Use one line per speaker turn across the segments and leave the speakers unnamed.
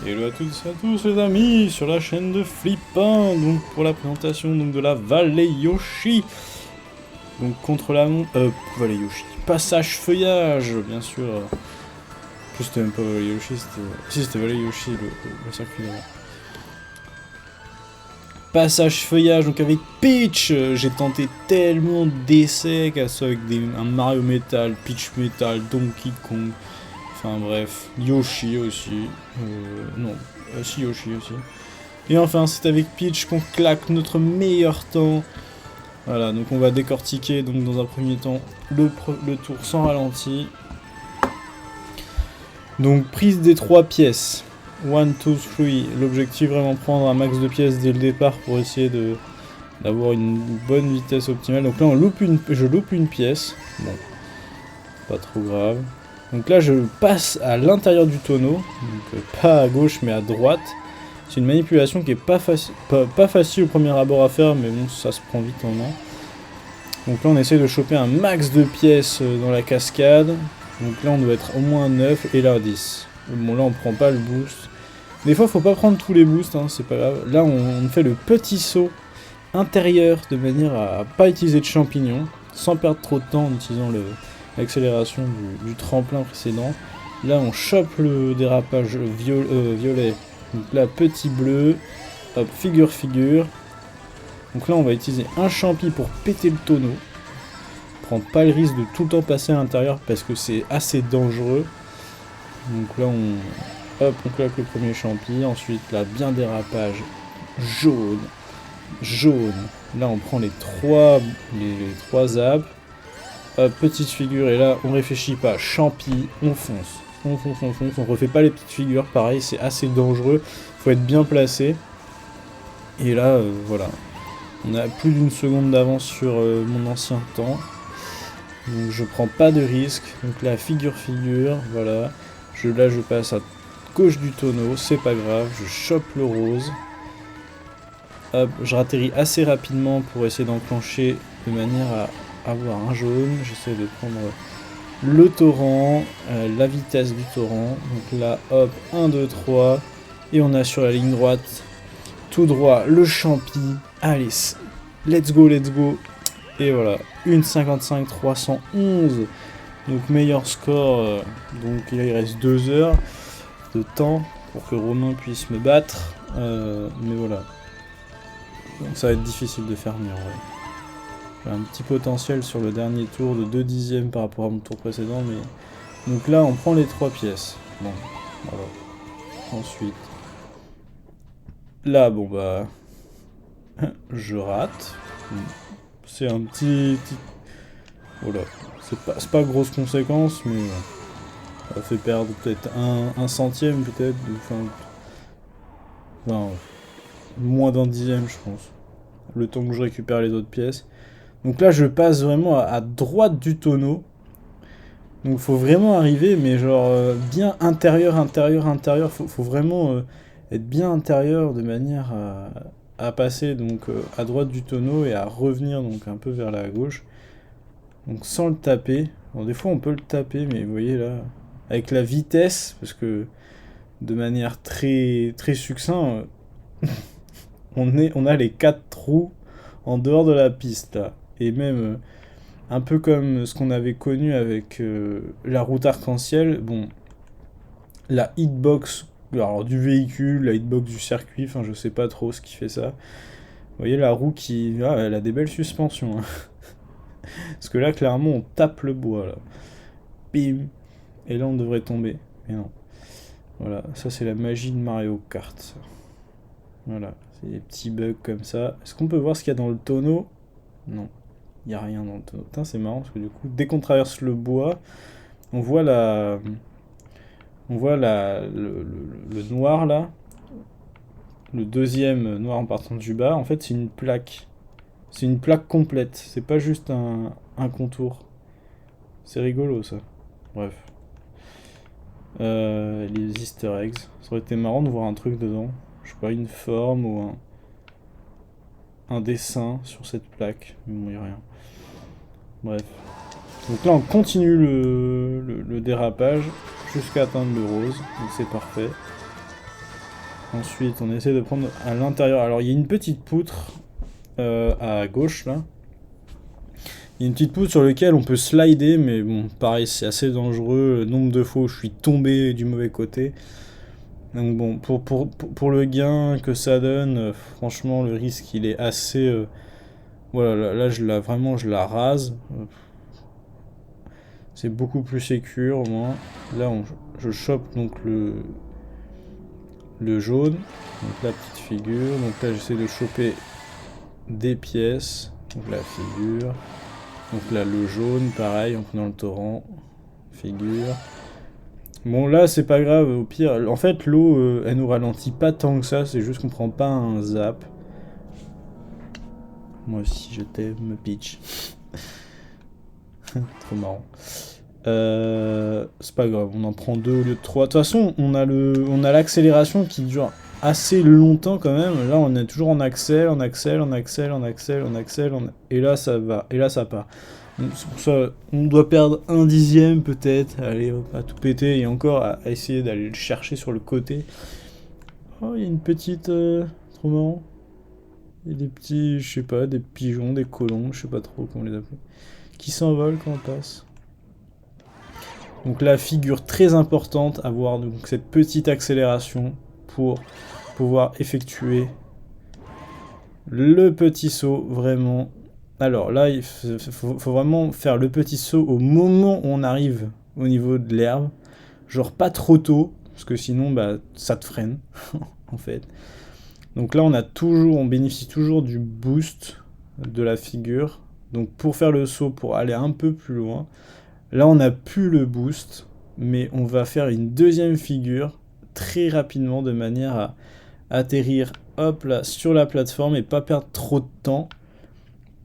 Hello à toutes et à tous les amis sur la chaîne de Flippin, donc pour la présentation donc, de la Valley Yoshi, donc contre la Valley Yoshi, passage feuillage bien sûr, en plus c'était même pas Valley Yoshi, c'était Valley Yoshi le circuit là. Passage feuillage donc avec Peach, j'ai tenté tellement d'essais qu'à ça avec un Mario Metal, Peach Metal, Donkey Kong. Enfin bref, Yoshi aussi. Non, si Yoshi aussi. Et enfin, c'est avec Peach qu'on claque notre meilleur temps. Voilà, donc on va décortiquer donc dans un premier temps le tour sans ralenti. Donc prise des 3 pièces. 1, 2, 3. L'objectif vraiment prendre un max de pièces dès le départ pour essayer d'avoir une bonne vitesse optimale. Donc là je loupe une pièce. Bon, pas trop grave. Donc là je passe à l'intérieur du tonneau, donc pas à gauche mais à droite. C'est une manipulation qui est pas facile au premier abord à faire, mais bon ça se prend vite en main. Donc là on essaie de choper un max de pièces dans la cascade. Donc là on doit être au moins 9 et là 10. Bon là on prend pas le boost. Des fois faut pas prendre tous les boosts, hein, c'est pas grave. Là on fait le petit saut intérieur de manière à pas utiliser de champignons, sans perdre trop de temps en utilisant l'accélération du tremplin précédent. Là on chope le dérapage violet. Donc là petit bleu. Hop, figure. Donc là on va utiliser un champi pour péter le tonneau. Prends pas le risque de tout le temps passer à l'intérieur parce que c'est assez dangereux. Donc là on claque le premier champi. Ensuite là bien dérapage jaune. Là on prend les trois zaps. Petite figure et là on réfléchit pas, champi, on fonce, on refait pas les petites figures, pareil c'est assez dangereux, faut être bien placé. Et là voilà, on a plus d'une seconde d'avance sur mon ancien temps, donc je prends pas de risque. Donc là figure, voilà, là je passe à gauche du tonneau, c'est pas grave, je chope le rose. Hop, je ratterris assez rapidement pour essayer d'enclencher de manière à avoir un jaune. J'essaie de prendre le torrent, la vitesse du torrent. Donc là, hop, 1, 2, 3. Et on a sur la ligne droite, tout droit, le champi. Allez, let's go. Et voilà, 1,55 311. Donc meilleur score. Donc là, il reste 2 heures de temps pour que Romain puisse me battre. Mais voilà. Donc ça va être difficile de faire mieux en vrai. J'ai un petit potentiel sur le dernier tour de 2 dixièmes par rapport à mon tour précédent, mais... Donc là, on prend les 3 pièces. Bon, voilà. Ensuite... Là, bon bah... je rate. C'est un petit... Voilà. C'est pas grosse conséquence, mais... ça fait perdre peut-être un centième, peut-être. Enfin, moins d'un dixième, je pense. Le temps que je récupère les autres pièces. Donc là, je passe vraiment à droite du tonneau. Donc faut vraiment arriver, mais genre bien intérieur. Faut vraiment être bien intérieur de manière à passer donc à droite du tonneau et à revenir donc un peu vers la gauche. Donc sans le taper. Bon, des fois on peut le taper, mais vous voyez là, avec la vitesse, parce que de manière très très succinct, on a les 4 trous en dehors de la piste là. Et même un peu comme ce qu'on avait connu avec la route arc-en-ciel, bon, la hitbox alors, du véhicule, la hitbox du circuit, enfin je sais pas trop ce qui fait ça. Vous voyez la roue qui... Ah, elle a des belles suspensions. Hein. Parce que là, clairement, on tape le bois. Là. Bim. Et là, on devrait tomber. Mais non. Voilà, ça c'est la magie de Mario Kart. Voilà, c'est des petits bugs comme ça. Est-ce qu'on peut voir ce qu'il y a dans le tonneau? Non. Il n'y a rien dans le tonneau. Putain, c'est marrant parce que du coup, dès qu'on traverse le bois, on voit le noir là. Le deuxième noir en partant du bas. En fait, c'est une plaque. C'est une plaque complète. C'est pas juste un contour. C'est rigolo ça. Bref. Les easter eggs. Ça aurait été marrant de voir un truc dedans. Je sais pas, une forme ou un dessin sur cette plaque. Mais bon, y a rien. Bref. Donc là, on continue le dérapage jusqu'à atteindre le rose. Donc c'est parfait. Ensuite, on essaie de prendre à l'intérieur. Alors, il y a une petite poutre à gauche, là. Il y a une petite poutre sur laquelle on peut slider, mais bon, pareil, c'est assez dangereux. Le nombre de fois où je suis tombé du mauvais côté. Donc bon, pour le gain que ça donne, franchement, le risque, il est assez... voilà, là, je la rase. C'est beaucoup plus sécure, au moins. Là, je chope donc le jaune, donc la petite figure. Donc là, j'essaie de choper des pièces, donc la figure. Donc là, le jaune, pareil, en prenant le torrent, figure. Bon, là, c'est pas grave, au pire. En fait, l'eau, elle nous ralentit pas tant que ça, c'est juste qu'on prend pas un zap. Moi aussi, je t'aime, Peach. Trop marrant. C'est pas grave, on en prend 2 au lieu de 3. De toute façon, on a l'accélération qui dure assez longtemps quand même. Là, on est toujours en accèle, et là, ça va, et là, ça part. C'est pour ça, on doit perdre 1/10 peut-être. Allez, hop, à tout péter, et encore à essayer d'aller le chercher sur le côté. Oh, il y a une petite... trop marrant. Il y a des petits, je sais pas, des pigeons, des colons, je sais pas trop comment les appeler, qui s'envolent quand on passe. Donc la figure très importante, avoir donc cette petite accélération pour pouvoir effectuer le petit saut, vraiment. Alors là, il faut vraiment faire le petit saut au moment où on arrive au niveau de l'herbe. Genre pas trop tôt, parce que sinon bah, ça te freine, en fait. Donc là, on bénéficie toujours du boost de la figure. Donc pour faire le saut, pour aller un peu plus loin, là, on n'a plus le boost, mais on va faire une deuxième figure très rapidement de manière à atterrir hop là sur la plateforme et pas perdre trop de temps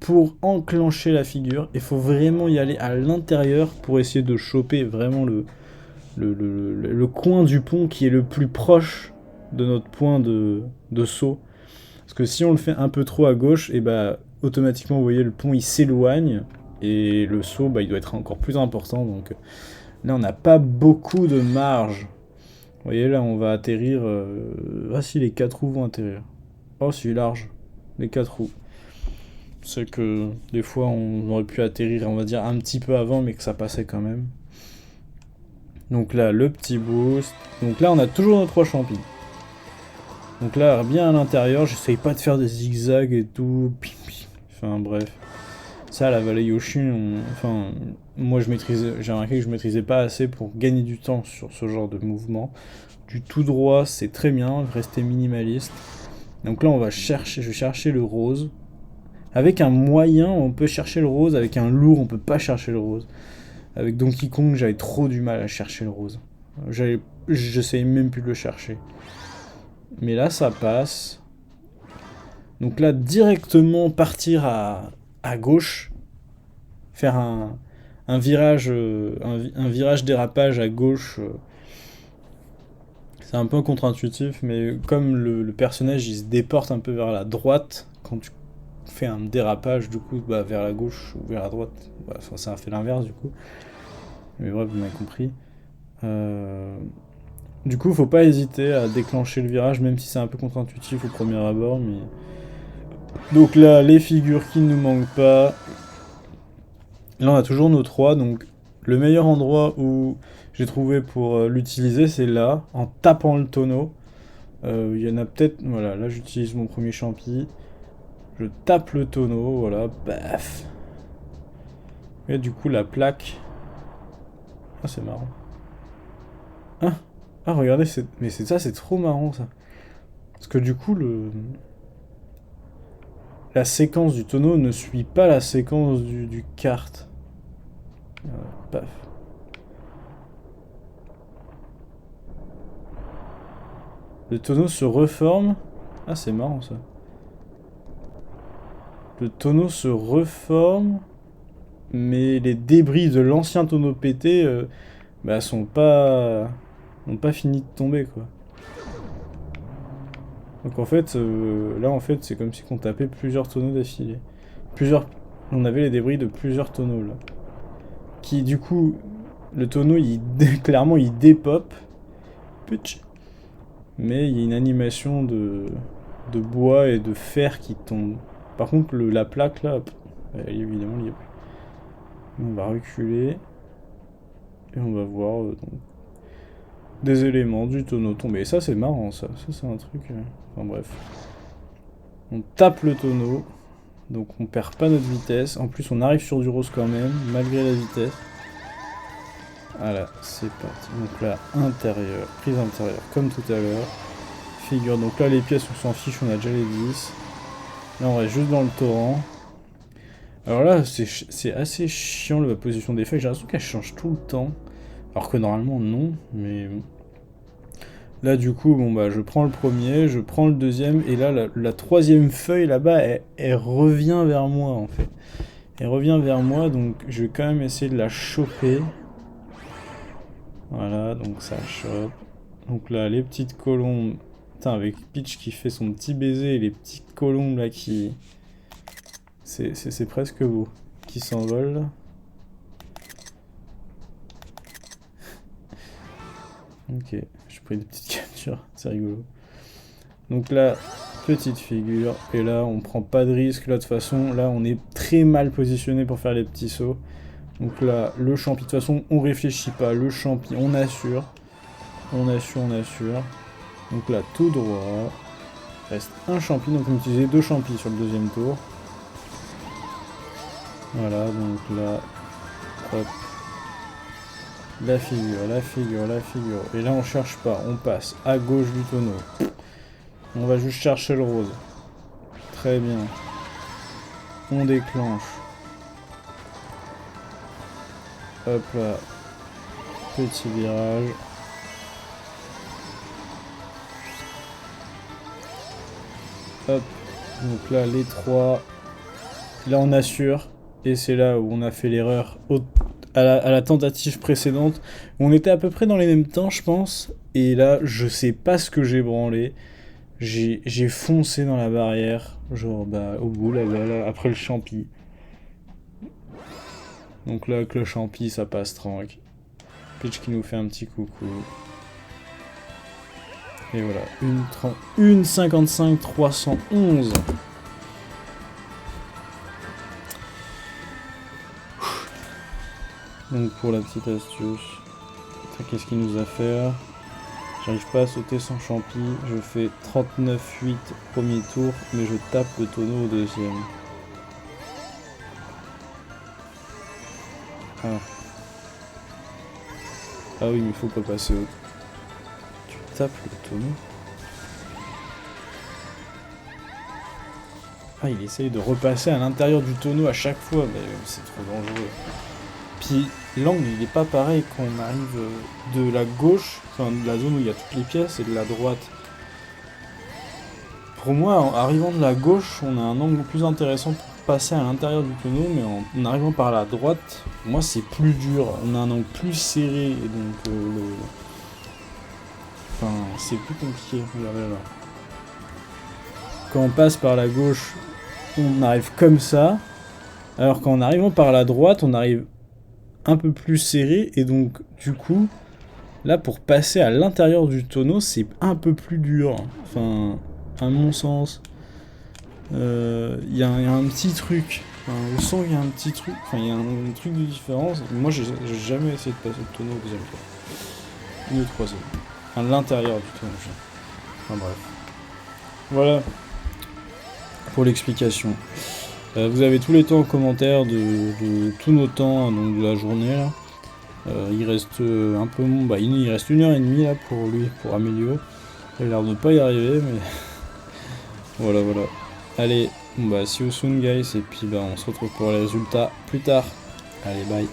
pour enclencher la figure. Il faut vraiment y aller à l'intérieur pour essayer de choper vraiment le coin du pont qui est le plus proche de notre point de saut. Parce que si on le fait un peu trop à gauche, et bah automatiquement vous voyez le pont il s'éloigne et le saut bah, il doit être encore plus important. Donc là on n'a pas beaucoup de marge. Vous voyez là on va atterrir... Ah si les 4 roues vont atterrir. Oh c'est large, les 4 roues. C'est que des fois on aurait pu atterrir on va dire un petit peu avant mais que ça passait quand même. Donc là le petit boost. Donc là on a toujours nos 3 champis. Donc là bien à l'intérieur, j'essaye pas de faire des zigzags et tout. Enfin bref. Ça la vallée Yoshi, enfin moi j'ai remarqué que je maîtrisais pas assez pour gagner du temps sur ce genre de mouvement. Du tout droit c'est très bien, rester minimaliste. Donc là on va chercher, je vais chercher le rose. Avec un moyen, on peut chercher le rose. Avec un lourd, on peut pas chercher le rose. Avec Donkey Kong, j'avais trop du mal à chercher le rose. J'essayais même plus de le chercher. Mais là, ça passe. Donc là, directement partir à gauche. Faire un virage un virage dérapage à gauche. C'est un peu contre-intuitif, mais comme le personnage, il se déporte un peu vers la droite, quand tu fait un dérapage du coup bah, vers la gauche ou vers la droite, bah, ça a fait l'inverse du coup, mais bref vous m'avez compris. Du coup faut pas hésiter à déclencher le virage même si c'est un peu contre-intuitif au premier abord, mais donc là les figures qui ne nous manquent pas, là on a toujours nos 3, donc le meilleur endroit où j'ai trouvé pour l'utiliser c'est là en tapant le tonneau. Il y en a peut-être, voilà, là j'utilise mon premier champi. Je tape le tonneau, voilà, baf. Et du coup, la plaque... Ah, c'est marrant. Ah, ah regardez, mais c'est ça, c'est trop marrant, ça. Parce que du coup, la séquence du tonneau ne suit pas la séquence du kart. Paf. Le tonneau se reforme. Ah, c'est marrant, ça. Le tonneau se reforme, mais les débris de l'ancien tonneau pété bah, n'ont pas fini de tomber, quoi. Donc en fait, là en fait c'est comme si on tapait plusieurs tonneaux d'affilée. On avait les débris de plusieurs tonneaux là. Qui du coup, le tonneau clairement il dépop. Putsch. Mais il y a une animation de bois et de fer qui tombe. Par contre, la plaque là, évidemment, il n'y a plus. On va reculer. Et on va voir donc, des éléments du tonneau tomber. Et ça, c'est marrant, ça. Ça, c'est un truc. Enfin, bref. On tape le tonneau. Donc, on perd pas notre vitesse. En plus, on arrive sur du rose quand même, malgré la vitesse. Voilà, c'est parti. Donc là, intérieur, prise intérieure, comme tout à l'heure. Figure, donc là, les pièces, on s'en fiche, on a déjà les 10. Là, on reste juste dans le torrent. Alors là, c'est assez chiant la position des feuilles. J'ai l'impression qu'elle change tout le temps. Alors que normalement, non, mais... Là, du coup, bon, bah, je prends le premier, je prends le deuxième, et là, la troisième feuille, là-bas, elle revient vers moi, en fait. Elle revient vers moi, donc je vais quand même essayer de la choper. Voilà, donc ça chope. Donc là, les petites colombes... Putain, avec Peach qui fait son petit baiser, et les petites colombes, là, qui... C'est presque beau. Qui s'envolent, là. Ok, j'ai pris des petites captures, c'est rigolo. Donc là, petite figure, et là on prend pas de risque, là de toute façon, là on est très mal positionné pour faire les petits sauts. Donc là, le champi, de toute façon on réfléchit pas, le champi, on assure. On assure, on assure. Donc là, tout droit. Reste un champi, donc on utilise 2 champis sur le deuxième tour. Voilà, donc là, hop. La figure, la figure, la figure. Et là, on cherche pas. On passe à gauche du tonneau. On va juste chercher le rose. Très bien. On déclenche. Hop là. Petit virage. Hop. Donc là, les 3. Là, on assure. Et c'est là où on a fait l'erreur à la tentative précédente. On était à peu près dans les mêmes temps, je pense. Et là, je sais pas ce que j'ai branlé. J'ai foncé dans la barrière. Genre, bah, au bout, là, après le champi. Donc là, avec le champi, ça passe tranquille. Peach qui nous fait un petit coucou. Et voilà, une 55 311. Donc pour la petite astuce, qu'est-ce qu'il nous a fait? J'arrive pas à sauter sans champi, je fais 39-8 premier tour, mais je tape le tonneau au deuxième. Ah. Ah oui, mais il faut pas passer au... Tu tapes le tonneau? Ah, il essaye de repasser à l'intérieur du tonneau à chaque fois, mais c'est trop dangereux. Puis l'angle il est pas pareil quand on arrive de la gauche, enfin de la zone où il y a toutes les pièces, et de la droite. Pour moi, en arrivant de la gauche, on a un angle plus intéressant pour passer à l'intérieur du tonneau, mais en arrivant par la droite, pour moi c'est plus dur. On a un angle plus serré, et donc enfin, c'est plus compliqué. Regardez là. Quand on passe par la gauche, on arrive comme ça, alors qu'en arrivant par la droite, on arrive un peu plus serré, et donc du coup là pour passer à l'intérieur du tonneau c'est un peu plus dur, enfin à mon sens. Y a un petit truc, enfin, je sens qu'il y a un petit truc, enfin il y a un truc de différence. Moi j'ai jamais essayé de passer le tonneau au deuxième tour, ni au troisième, à l'intérieur du tonneau. Enfin bref, voilà pour l'explication. Vous avez tous les temps en commentaire de tous nos temps, donc de la journée là. Il reste un peu... Bah, il reste 1h30 là pour lui, pour Amélio. Il a l'air de ne pas y arriver, mais... voilà. Allez, bah see you soon guys, et puis bah on se retrouve pour les résultats plus tard. Allez, bye.